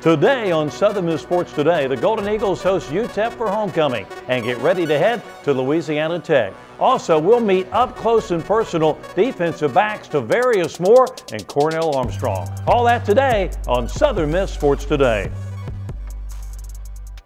Today on Southern Miss Sports Today, the Golden Eagles host UTEP for homecoming and get ready to head to Louisiana Tech. Also, we'll meet up close and personal defensive backs Tavarius Moore and Cornell Armstrong. All that today on Southern Miss Sports Today.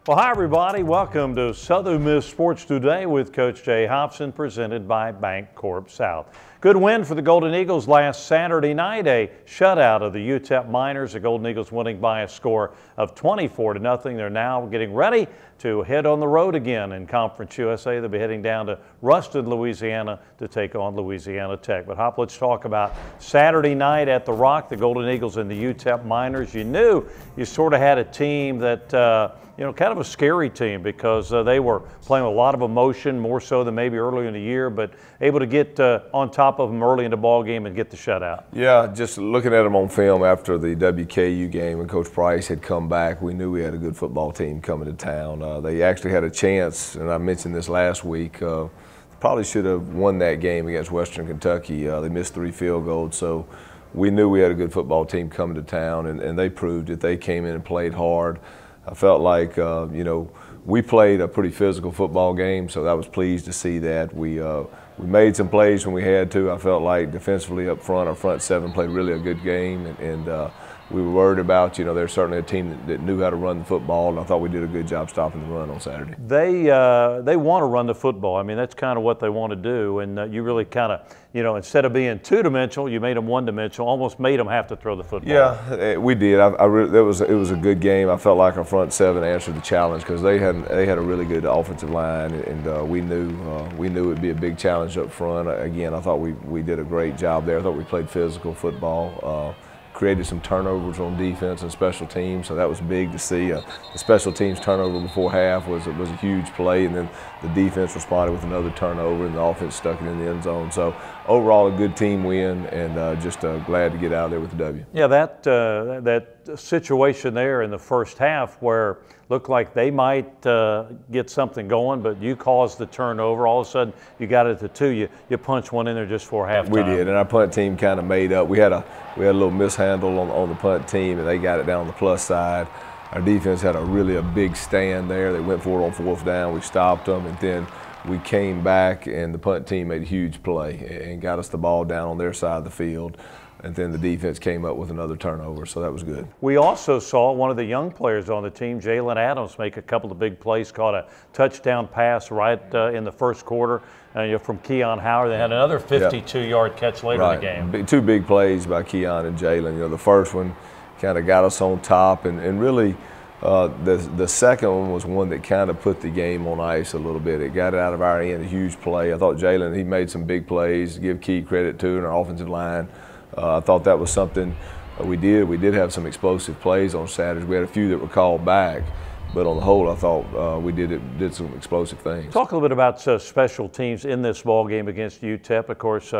Well, hi everybody. Welcome to Southern Miss Sports Today with Coach Jay Hopson, presented by Bancorp South. Good win for the Golden Eagles last Saturday night, a shutout of the UTEP Miners. The Golden Eagles winning by a score of 24-0. They're now getting ready to head on the road again in Conference USA. They'll be heading down to Ruston, Louisiana to take on Louisiana Tech. But Hop, let's talk about Saturday night at the Rock, the Golden Eagles and the UTEP Miners. You knew you sort of had a team that, kind of a scary team because they were playing with a lot of emotion, more so than maybe earlier in the year, but able to get on top of them early in the ball game and get the shutout. Yeah, just looking at them on film after the WKU game when Coach Price had come back, we knew we had a good football team coming to town. They actually had a chance, and I mentioned this last week, probably should have won that game against Western Kentucky. They missed 3 field goals, so we knew we had a good football team coming to town, and they proved it. They came in and played hard. I felt like, we played a pretty physical football game, so I was pleased to see that. We made some plays when we had to. I felt like defensively up front, our front 7 played really a good game, and we were worried about, they're certainly a team that knew how to run the football, and I thought we did a good job stopping the run on Saturday. They want to run the football. I mean, that's kind of what they want to do, and you really kind of, instead of being 2-dimensional, you made them 1-dimensional, almost made them have to throw the football. Yeah, we did. It was a good game. I felt like our front 7 answered the challenge because they had a really good offensive line, and we knew it would be a big challenge up front. Again, I thought we did a great job there. I thought we played physical football. Created some turnovers on defense and special teams, so that was big to see. The special teams turnover before half was a huge play, and then the defense responded with another turnover, and the offense stuck it in the end zone. So overall, a good team win, and just glad to get out of there with the W. Yeah, that situation there in the first half where looked like they might get something going, but you caused the turnover. All of a sudden, you got it to 2. You punched one in there just for halftime. We did, and our punt team kind of made up. We had a little mishandle on the punt team, and they got it down on the plus side. Our defense had a big stand there. They went for it on 4th down. We stopped them, and then we came back, and the punt team made a huge play and got us the ball down on their side of the field. And then the defense came up with another turnover, so that was good. We also saw one of the young players on the team, Jalen Adams, make a couple of big plays, caught a touchdown pass right in the first quarter from Keon Howard. They had another 52-yard catch later in the game. 2 big plays by Keon and Jalen. The first one kind of got us on top, and really the second one was one that kind of put the game on ice a little bit. It got it out of our end, a huge play. I thought Jalen, he made some big plays, give Key credit to in our offensive line. I thought that was something we did. We did have some explosive plays on Saturdays. We had a few that were called back, but on the whole, I thought we did some explosive things. Talk a little bit about special teams in this ball game against UTEP. Of course,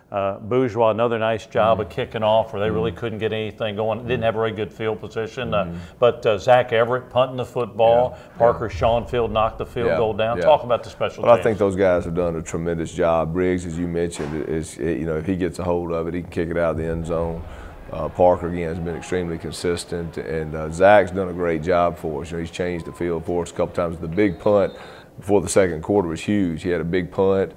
Bourgeois, another nice job of kicking off where they really couldn't get anything going. Didn't have a very good field position. But Zach Everett punting the football. Parker Schoenfield knocked the field goal down. Talk about the special teams. I think those guys have done a tremendous job. Briggs, as you mentioned, if he gets a hold of it, he can kick it out of the end zone. Parker, again, has been extremely consistent, and Zach's done a great job for us. He's changed the field for us a couple times. The big punt before the second quarter was huge. He had a big punt.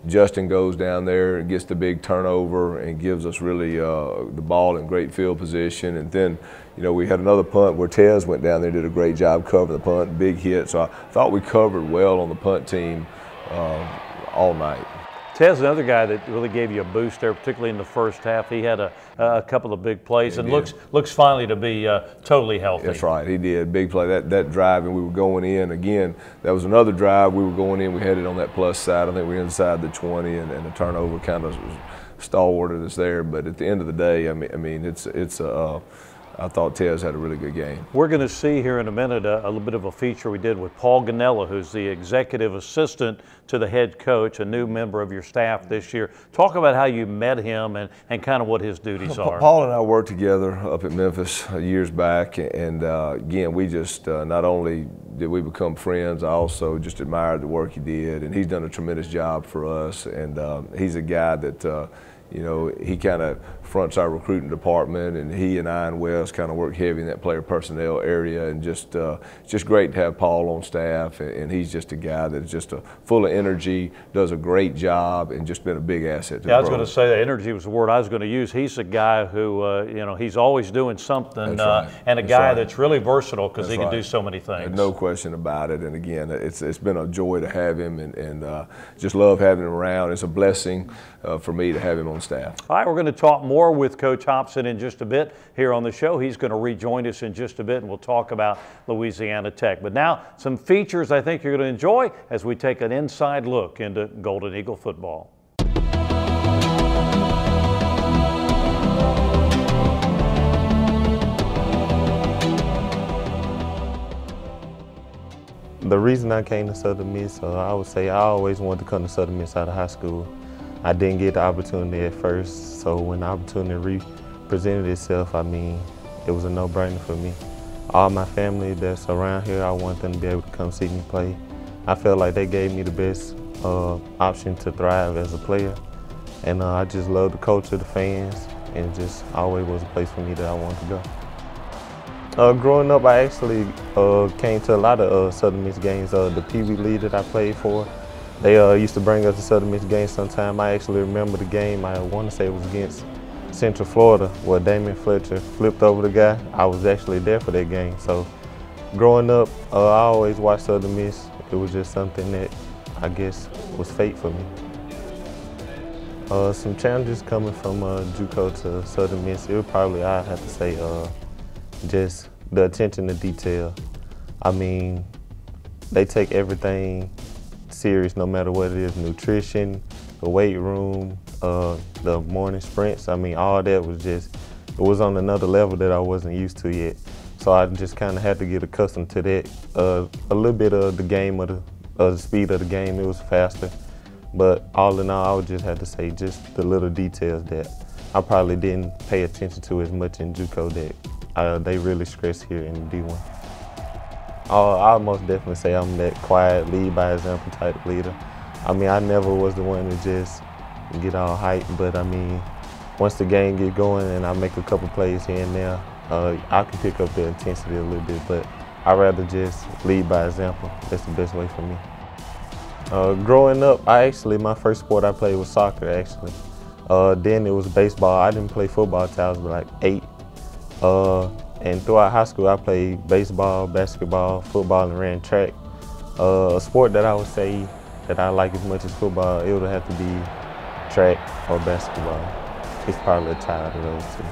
Justin goes down there and gets the big turnover and gives us really the ball in great field position. And then, we had another punt where Tez went down there and did a great job covering the punt, big hit. So I thought we covered well on the punt team all night. Tez, another guy that really gave you a boost there, particularly in the first half. He had a couple of big plays and looks finally to be totally healthy. That's right, he did. Big play, that drive, and we were going in. Again, that was another drive. We were going in. We had it on that plus side. I think we were inside the 20, and the turnover kind of stalwarted us there. But at the end of the day, I mean, I thought Tez had a really good game. We're going to see here in a minute a little bit of a feature we did with Paul Gonnella, who's the executive assistant to the head coach, a new member of your staff this year. Talk about how you met him and kind of what his duties are. Paul and I worked together up at Memphis years back, and again, we just not only did we become friends, I also just admired the work he did, and he's done a tremendous job for us, and he's a guy that you know, he kind of fronts our recruiting department, and he and I and Wes kind of work heavy in that player personnel area, and just great to have Paul on staff, and he's just a guy that's just full of energy, does a great job, and just been a big asset to the I was program. going to say that energy was the word I was going to use. He's a guy who, you know, he's always doing something, That's right. and a guy that's really versatile because he can do so many things. No question about it. And again, it's been a joy to have him, and just love having him around. It's a blessing for me to have him on staff. All right, we're going to talk more with Coach Hopson in just a bit here on the show. He's going to rejoin us in just a bit, and we'll talk about Louisiana Tech. But now, some features I think you're going to enjoy as we take an inside look into Golden Eagle football. The reason I came to Southern Miss, I would say I always wanted to come to Southern Miss out of high school. I didn't get the opportunity at first, so when the opportunity presented itself, I mean, it was a no-brainer for me. All my family that's around here, I want them to be able to come see me play. I felt like they gave me the best option to thrive as a player, and I just love the culture, the fans, and just always was a place for me that I wanted to go. Growing up, I actually came to a lot of Southern Miss games. The Pee Wee League that I played for, they used to bring us to Southern Miss games sometime. I actually remember the game, I want to say it was against Central Florida, where Damian Fletcher flipped over the guy. I was actually there for that game. So growing up, I always watched Southern Miss. It was just something that I guess was fate for me. Some challenges coming from JUCO to Southern Miss, it would probably, I'd have to say, just the attention to detail. I mean, they take everything serious no matter what it is, nutrition, the weight room, the morning sprints. I mean, all that was just, it was on another level that I wasn't used to yet. So I just kind of had to get accustomed to that. A little bit of the game, of the speed of the game, it was faster. But all in all, I would just have to say just the little details that I probably didn't pay attention to as much in JUCO that they really stress here in D1. I'll most definitely say I'm that quiet, lead by example type leader. I mean, I never was the one to just get all hyped, but I mean, once the game get going and I make a couple plays here and there, I can pick up the intensity a little bit, but I'd rather just lead by example. That's the best way for me. Growing up, my first sport I played was soccer, actually. Then it was baseball. I didn't play football until I was like 8. And throughout high school, I played baseball, basketball, football, and ran track. A sport that I would say that I like as much as football, it would have to be track or basketball. It's probably a tie of those two.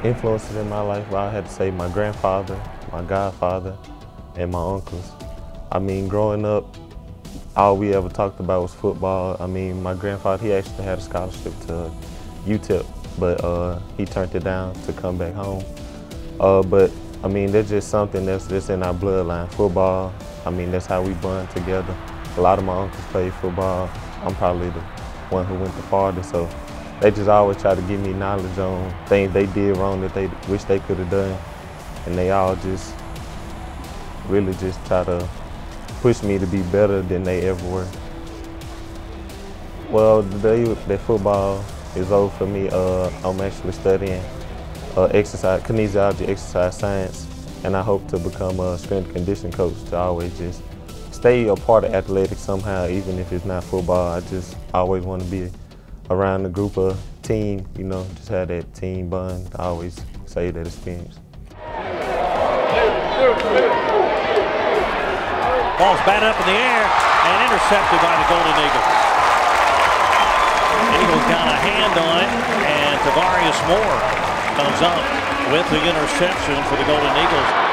Influences in my life, well, I had to say my grandfather, my godfather, and my uncles. I mean, growing up, all we ever talked about was football. I mean, my grandfather, he actually had a scholarship to UTEP, but he turned it down to come back home. But I mean, that's just something that's just in our bloodline. Football, I mean, that's how we bond together. A lot of my uncles played football. I'm probably the one who went the farthest, so they just always try to give me knowledge on things they did wrong that they wish they could have done. And they all just really just try to push me to be better than they ever were. Well, the day that football is over for me, I'm actually studying kinesiology, exercise science, and I hope to become a strength and conditioning coach to always just stay a part of athletics somehow, even if it's not football. I just always want to be around a group of team, you know, just have that team bond. I always say that experience. Ball's batted up in the air and intercepted by the Golden Eagles. Eagles got a hand on it, and Tavarius comes up with the interception for the Golden Eagles.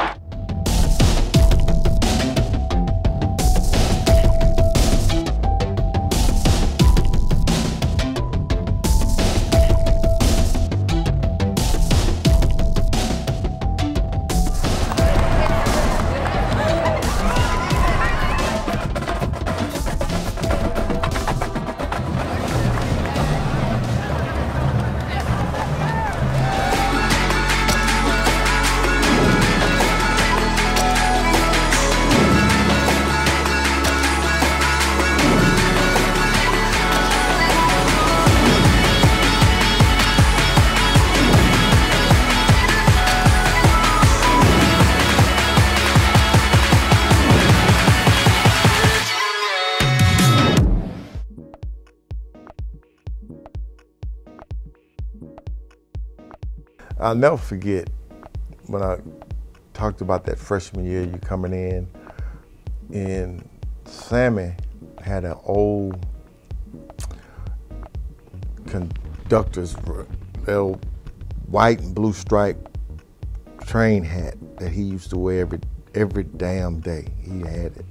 I'll never forget when I talked about that freshman year, you coming in, and Sammy had an old conductor's little white and blue striped train hat that he used to wear every damn day. He had it.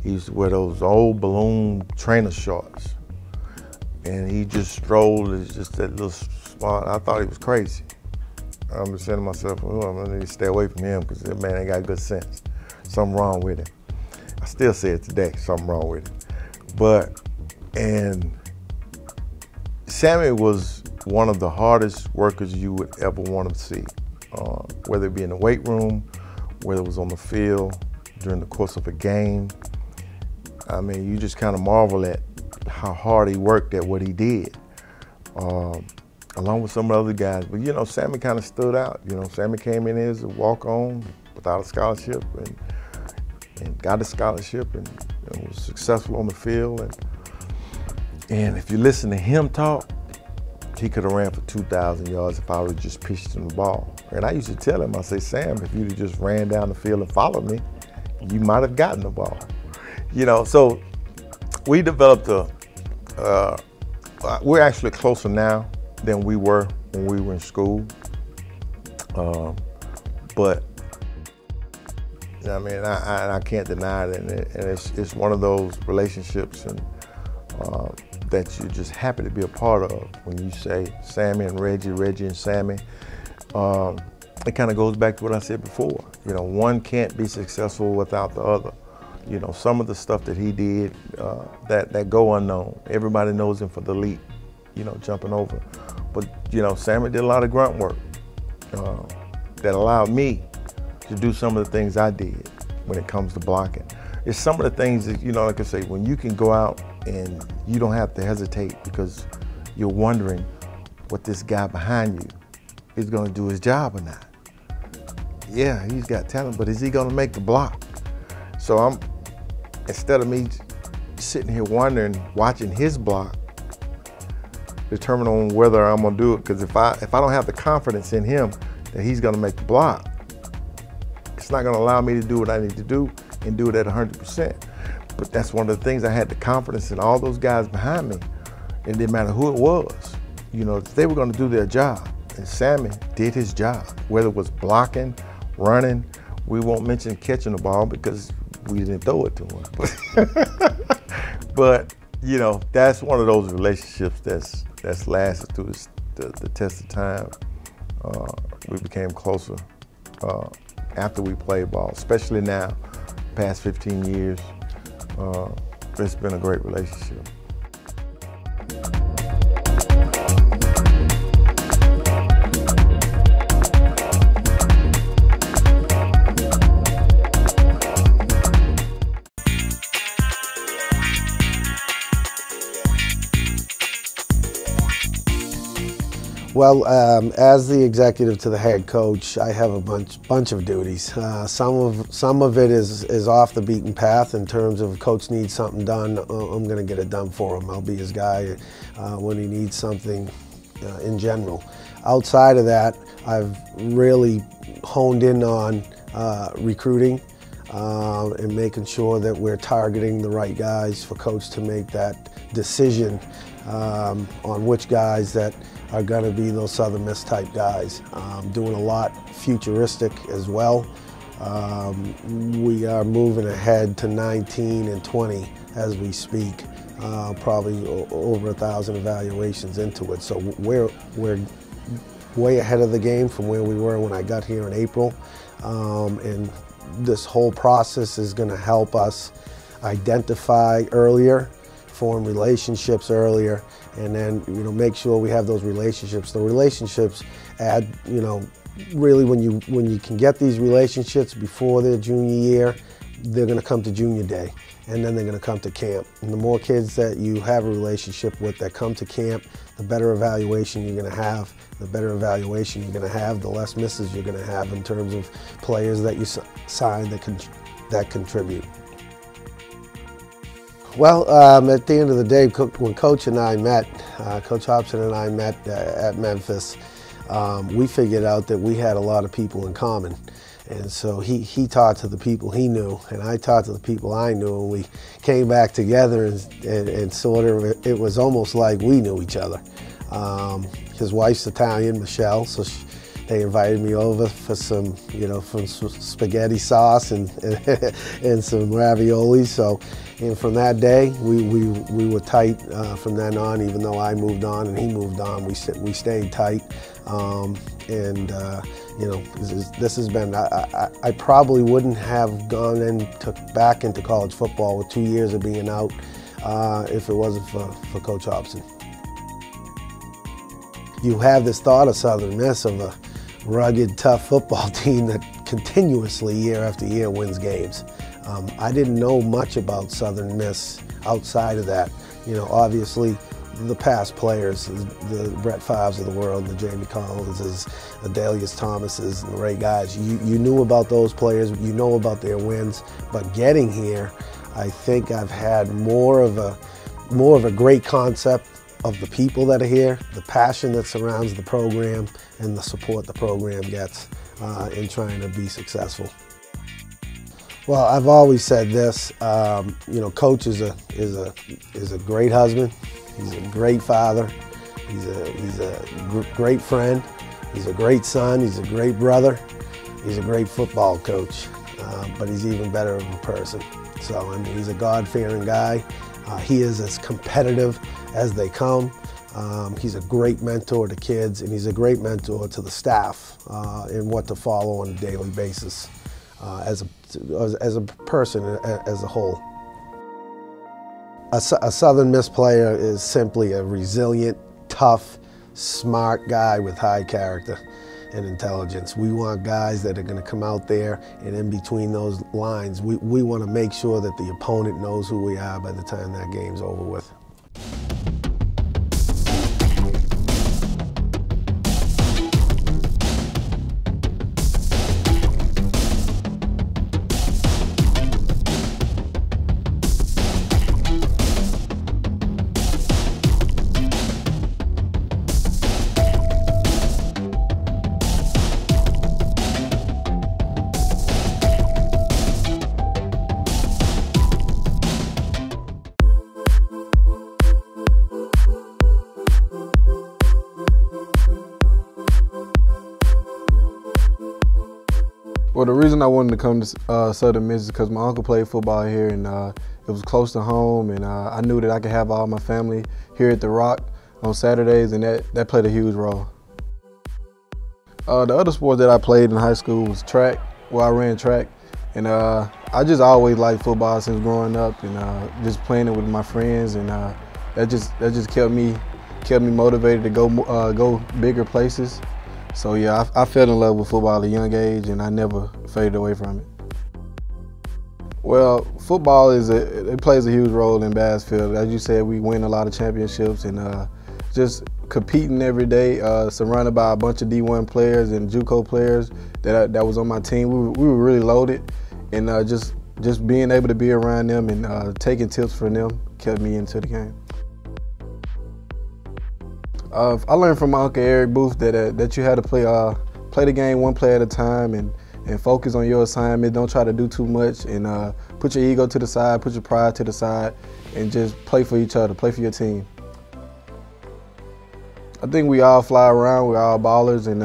He used to wear those old balloon trainer shorts, and he just strolled as just that little spot. I thought he was crazy. I'm just saying to myself, oh, I'm gonna need to stay away from him because that man ain't got good sense. Something wrong with him. I still say it today, something wrong with him. And Sammy was one of the hardest workers you would ever want to see, whether it be in the weight room, whether it was on the field, during the course of a game. I mean, you just kind of marvel at how hard he worked at what he did, along with some other guys. But, you know, Sammy kind of stood out. You know, Sammy came in as a walk-on without a scholarship and got a scholarship and was successful on the field. And if you listen to him talk, he could have ran for 2,000 yards if I would have just pitched him the ball. And I used to tell him, I say, Sam, if you'd have just ran down the field and followed me, you might have gotten the ball. You know, so we developed we're actually closer now than we were when we were in school. But I mean, I can't deny it, and it's one of those relationships that you're just happy to be a part of. When you say Sammy and Reggie and Sammy, it kind of goes back to what I said before. You know, one can't be successful without the other. You know, some of the stuff that he did that go unknown. Everybody knows him for the leap, you know, jumping over. But, you know, Sammy did a lot of grunt work that allowed me to do some of the things I did when it comes to blocking. It's some of the things that, you know, like I say, when you can go out and you don't have to hesitate because you're wondering what this guy behind you is going to do his job or not. Yeah, he's got talent, but is he going to make the block? So instead of me sitting here wondering, watching his block, determining on whether I'm going to do it, because if I don't have the confidence in him that he's going to make the block, it's not going to allow me to do what I need to do and do it at 100%. But that's one of the things, I had the confidence in all those guys behind me. It didn't matter who it was. You know, they were going to do their job. And Sammy did his job, whether it was blocking, running. We won't mention catching the ball because we didn't throw it to him. But you know, that's one of those relationships that's lasted through the test of time. We became closer after we played ball, especially now, past 15 years. It's been a great relationship. Well, as the executive to the head coach, I have a bunch of duties. Some of it is off the beaten path in terms of coach needs something done, I'm going to get it done for him. I'll be his guy when he needs something in general. Outside of that, I've really honed in on recruiting and making sure that we're targeting the right guys for coach to make that decision on which guys that are going to be those Southern Miss type guys. Doing a lot futuristic as well. We are moving ahead to 19 and 20 as we speak. Probably over 1,000 evaluations into it. So we're way ahead of the game from where we were when I got here in April. And this whole process is going to help us identify earlier, form relationships earlier, and then, you know, make sure we have those relationships. The relationships add, you know, really when you can get these relationships before their junior year, they're going to come to junior day, and then they're going to come to camp. And the more kids that you have a relationship with that come to camp, the better evaluation you're going to have. The better evaluation you're going to have, the less misses you're going to have in terms of players that you sign that contribute. Well, at the end of the day, when Coach and I met, Coach Hopson and I met at Memphis, we figured out that we had a lot of people in common. And so he talked to the people he knew, and I talked to the people I knew, and we came back together, and sort of, it was almost like we knew each other. His wife's Italian, Michelle, so they invited me over for some, some spaghetti sauce and some raviolis. So, and from that day, we were tight from then on. Even though I moved on and he moved on, we stayed tight. This has been. I probably wouldn't have gone back into college football with 2 years of being out if it wasn't for Coach Hopson. You have this thought of Southern Miss of a rugged, tough football team that continuously, year after year, wins games. I didn't know much about Southern Miss outside of that. Obviously, the past players, the Brett Favres of the world, the Jamie Collinses, the Dalius Thomases, and the Ray Guys. You knew about those players, you know about their wins, but getting here, I think I've had more of a great concept of the people that are here, the passion that surrounds the program, and the support the program gets in trying to be successful. Well, I've always said this, Coach is a great husband, he's a great father, he's a great friend, he's a great son, he's a great brother, he's a great football coach, but he's even better of a person. So, I mean, he's a God-fearing guy. He is as competitive as they come. He's a great mentor to kids, and he's a great mentor to the staff in what to follow on a daily basis as a person, as a whole. A Southern Miss player is simply a resilient, tough, smart guy with high character and intelligence. We want guys that are going to come out there, and in between those lines, we want to make sure that the opponent knows who we are by the time that game's over with. Well, the reason I wanted to come to Southern Miss is because my uncle played football here, and it was close to home, and I knew that I could have all my family here at the Rock on Saturdays, and that played a huge role. The other sport that I played in high school was track. Well, I ran track, and I just always liked football since growing up, and just playing it with my friends, and that just kept me motivated to go bigger places. So yeah, I fell in love with football at a young age, and I never faded away from it. Well, football it plays a huge role in Bassfield. As you said, we win a lot of championships, and just competing every day, surrounded by a bunch of D1 players and JUCO players that was on my team. We were really loaded, and just being able to be around them and taking tips from them kept me into the game. I learned from my Uncle Eric Booth that you had to play the game one play at a time and focus on your assignment. Don't try to do too much, and put your ego to the side, put your pride to the side, and just play for each other, play for your team. I think we all fly around, we're all ballers, and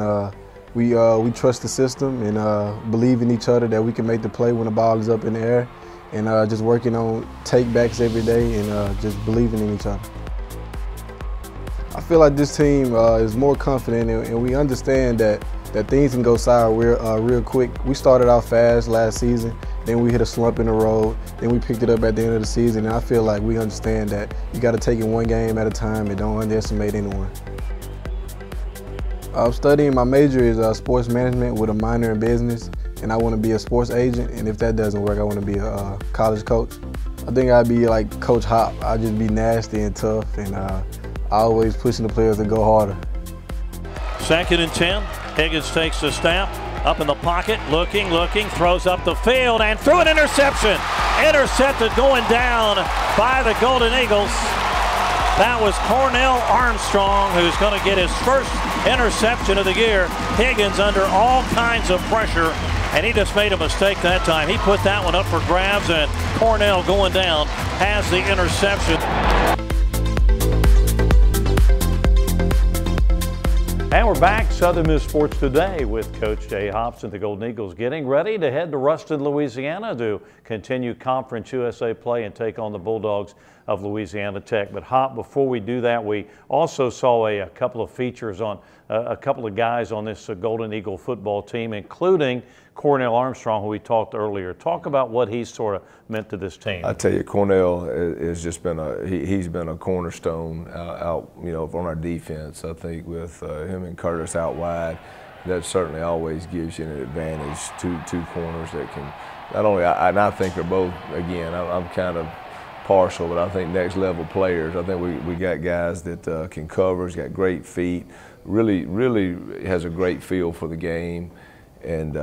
we trust the system and believe in each other that we can make the play when the ball is up in the air, and just working on take-backs every day and just believing in each other. I feel like this team is more confident, and we understand that things can go sour real quick. We started out fast last season, then we hit a slump in the road, then we picked it up at the end of the season, and I feel like we understand that you got to take it one game at a time and don't underestimate anyone. I'm studying, my major is sports management with a minor in business, and I want to be a sports agent, and if that doesn't work, I want to be a college coach. I think I'd be like Coach Hop. I'd just be nasty and tough, and always pushing the players to go harder. 2nd and 10. Higgins takes the snap, up in the pocket, looking, throws up the field and threw an interception. Intercepted going down by the Golden Eagles. That was Cornell Armstrong, who's going to get his first interception of the year. Higgins under all kinds of pressure, and he just made a mistake that time. He put that one up for grabs, and Cornell going down has the interception. And we're back, Southern Miss Sports Today with Coach Jay Hopson. The Golden Eagles getting ready to head to Ruston, Louisiana to continue Conference USA play and take on the Bulldogs of Louisiana Tech. But Hop, before we do that, we also saw a couple of features on a couple of guys on this Golden Eagle football team, including Cornell Armstrong, who we talked earlier. Talk about what he's sort of meant to this team. I tell you, Cornell has just been he's been a cornerstone out on our defense. I think with him and Curtis out wide, that certainly always gives you an advantage. Two corners that can not only and I think they're both, again, I'm kind of partial, but I think next level players. I think we got guys that can cover. He's got great feet. Really has a great feel for the game. And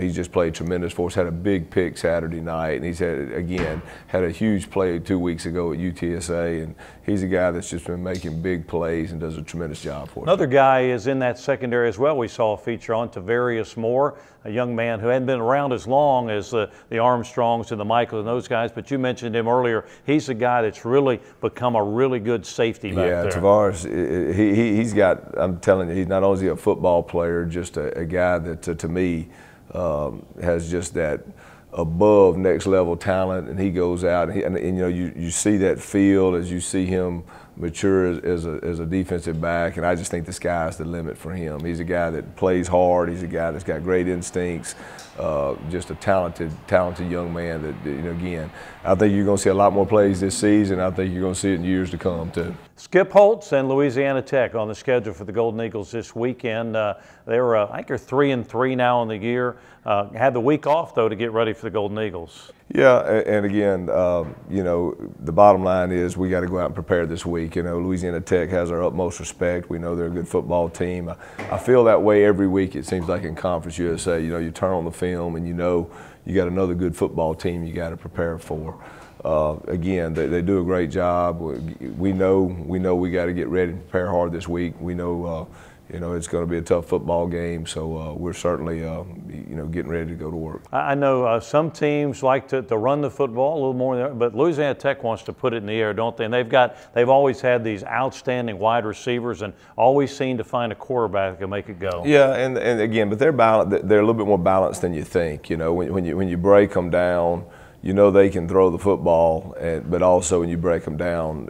he's just played tremendous for us. Had a big pick Saturday night, and he's had a huge play 2 weeks ago at UTSA. And he's a guy that's just been making big plays and does a tremendous job for us. Another guy is in that secondary as well. We saw a feature on Tavarius, a young man who hadn't been around as long as the Armstrongs and the Michaels and those guys. But you mentioned him earlier. He's a guy that's really become a really good safety back there. Yeah, Tavarius, he's got. I'm telling you, he's not only is he a football player, just a guy that to me. Has just that above next level talent, and he goes out and you see that field as you see him mature as a defensive back, and I just think the sky's the limit for him. He's a guy that plays hard. He's a guy that's got great instincts. Just a talented young man that again, I think you're going to see a lot more plays this season. I think you're going to see it in years to come too. Skip Holtz and Louisiana Tech on the schedule for the Golden Eagles this weekend. I think they're 3-3 now in the year. Had the week off though to get ready for the Golden Eagles. Yeah, and again, the bottom line is we got to go out and prepare this week. Louisiana Tech has our utmost respect. We know they're a good football team. I feel that way every week. It seems like in Conference USA, you turn on the film and you got another good football team you got to prepare for. Again, they do a great job. We know we got to get ready and prepare hard this week. We know it's going to be a tough football game, so we're certainly getting ready to go to work. I know some teams like to run the football a little more, but Louisiana Tech wants to put it in the air, don't they? And they've always had these outstanding wide receivers and always seem to find a quarterback that can make it go. Yeah, and again, but they're balanced. They're a little bit more balanced than you think. When you break them down, they can throw the football, but also when you break them down,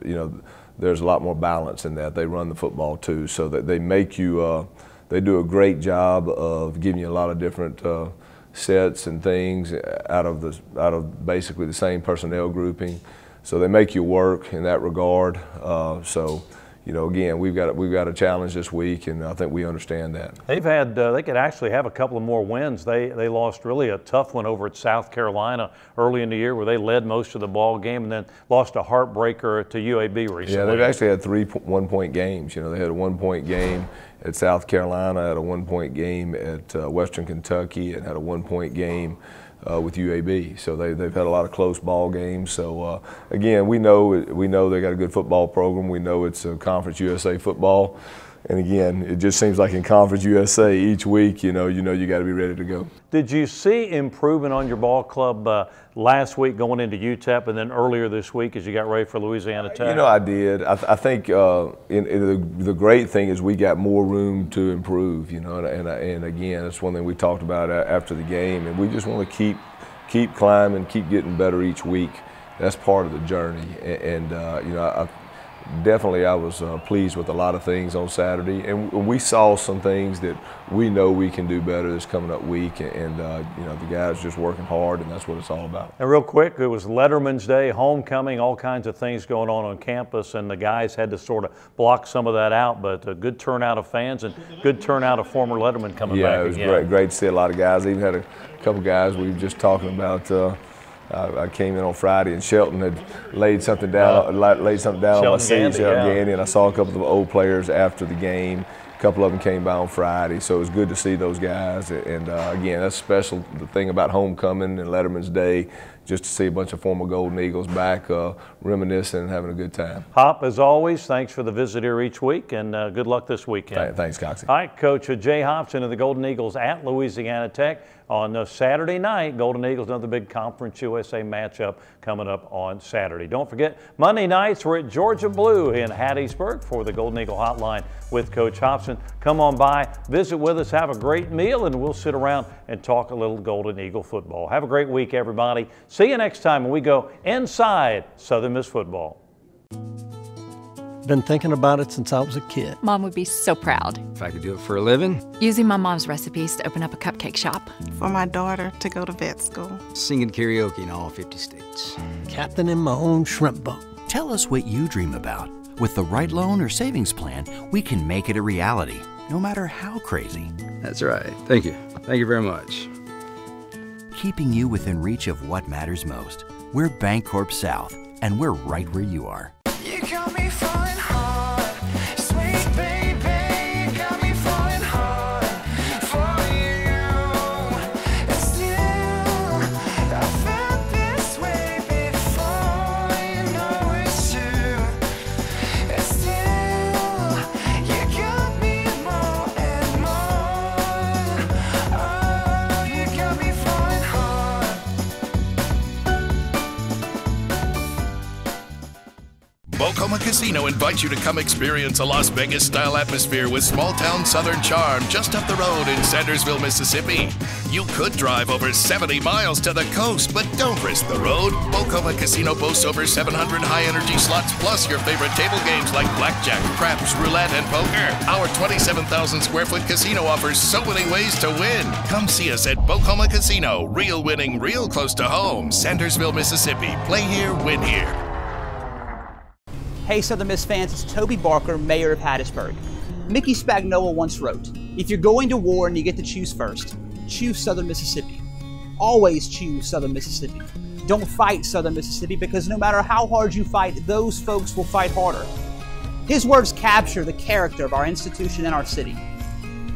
there's a lot more balance in that. They run the football too, so that they make you. They do a great job of giving you a lot of different sets and things out of basically the same personnel grouping. So they make you work in that regard. Again, we've got a challenge this week, and I think we understand that. They've had they could actually have a couple of more wins. They lost really a tough one over at South Carolina early in the year, where they led most of the ball game, and then lost a heartbreaker to UAB recently. Yeah, they've actually had 3 one-point games. They had a 1-point game at South Carolina, had a 1-point game at Western Kentucky, and had a 1-point game with UAB. So they've had a lot of close ball games. So again, we know they got a good football program. We know it's a Conference USA football. And again, it just seems like in Conference USA each week, you got to be ready to go. Did you see improvement on your ball club last week going into UTEP, and then earlier this week as you got ready for Louisiana Tech? I did. I think the great thing is we got more room to improve. And again, that's one thing we talked about after the game, and we just want to keep climbing, keep getting better each week. That's part of the journey, and definitely I was pleased with a lot of things on Saturday, and we saw some things that we know we can do better this coming up week, and the guys just working hard, and that's what it's all about. And real quick, it was Letterman's Day, homecoming, all kinds of things going on campus, and the guys had to sort of block some of that out, but a good turnout of fans and good turnout of former Letterman coming back again. Yeah, it was great to see a lot of guys. Even had a couple guys we were just talking about. I came in on Friday, and Shelton had laid something down on my seat, Gandy, and I saw a couple of old players after the game. A couple of them came by on Friday, so it was good to see those guys. And again, that's special. The thing about homecoming and Letterman's Day, just to see a bunch of former Golden Eagles back reminiscing and having a good time. Hop, as always, thanks for the visit here each week, and good luck this weekend. Thanks, Coxie. All right, Coach Jay Hopson of the Golden Eagles at Louisiana Tech on Saturday night. Golden Eagles, another big Conference USA matchup coming up on Saturday. Don't forget, Monday nights we're at Georgia Blue in Hattiesburg for the Golden Eagle Hotline with Coach Hopson. Come on by, visit with us, have a great meal, and we'll sit around and talk a little Golden Eagle football. Have a great week, everybody. See you next time when we go inside Southern Miss football. Been thinking about it since I was a kid. Mom would be so proud. If I could do it for a living. Using my mom's recipes to open up a cupcake shop. For my daughter to go to vet school. Singing karaoke in all 50 states. Captaining my own shrimp boat. Tell us what you dream about. With the right loan or savings plan, we can make it a reality, no matter how crazy. That's right. Thank you. Thank you very much. Keeping you within reach of what matters most. We're Bancorp South, and we're right where you are. You got me falling hard, sweet baby, got me falling hard for you. And still, I felt this way before, you know it's true. And still, you got me more and more. Oh, you got me falling hard. Bocoma Casino invites you to come experience a Las Vegas-style atmosphere with small-town Southern charm just up the road in Sandersville, Mississippi. You could drive over 70 miles to the coast, but don't risk the road. Bocoma Casino boasts over 700 high-energy slots, plus your favorite table games like blackjack, craps, roulette, and poker. Our 27,000-square-foot casino offers so many ways to win. Come see us at Bocoma Casino. Real winning, real close to home. Sandersville, Mississippi. Play here, win here. Hey Southern Miss fans, it's Toby Barker, Mayor of Hattiesburg. Mickey Spagnola once wrote, "If you're going to war and you get to choose first, choose Southern Mississippi. Always choose Southern Mississippi. Don't fight Southern Mississippi, because no matter how hard you fight, those folks will fight harder." His words capture the character of our institution and our city.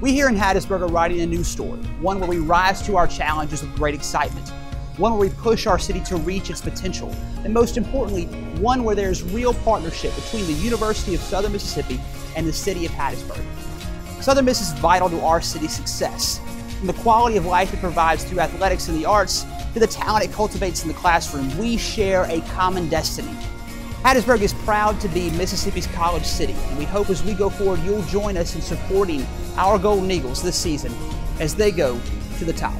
We here in Hattiesburg are writing a new story, one where we rise to our challenges with great excitement, one where we push our city to reach its potential, and most importantly, one where there's real partnership between the University of Southern Mississippi and the city of Hattiesburg. Southern Miss is vital to our city's success, from the quality of life it provides through athletics and the arts to the talent it cultivates in the classroom. We share a common destiny. Hattiesburg is proud to be Mississippi's college city, and we hope as we go forward you'll join us in supporting our Golden Eagles this season as they go to the top.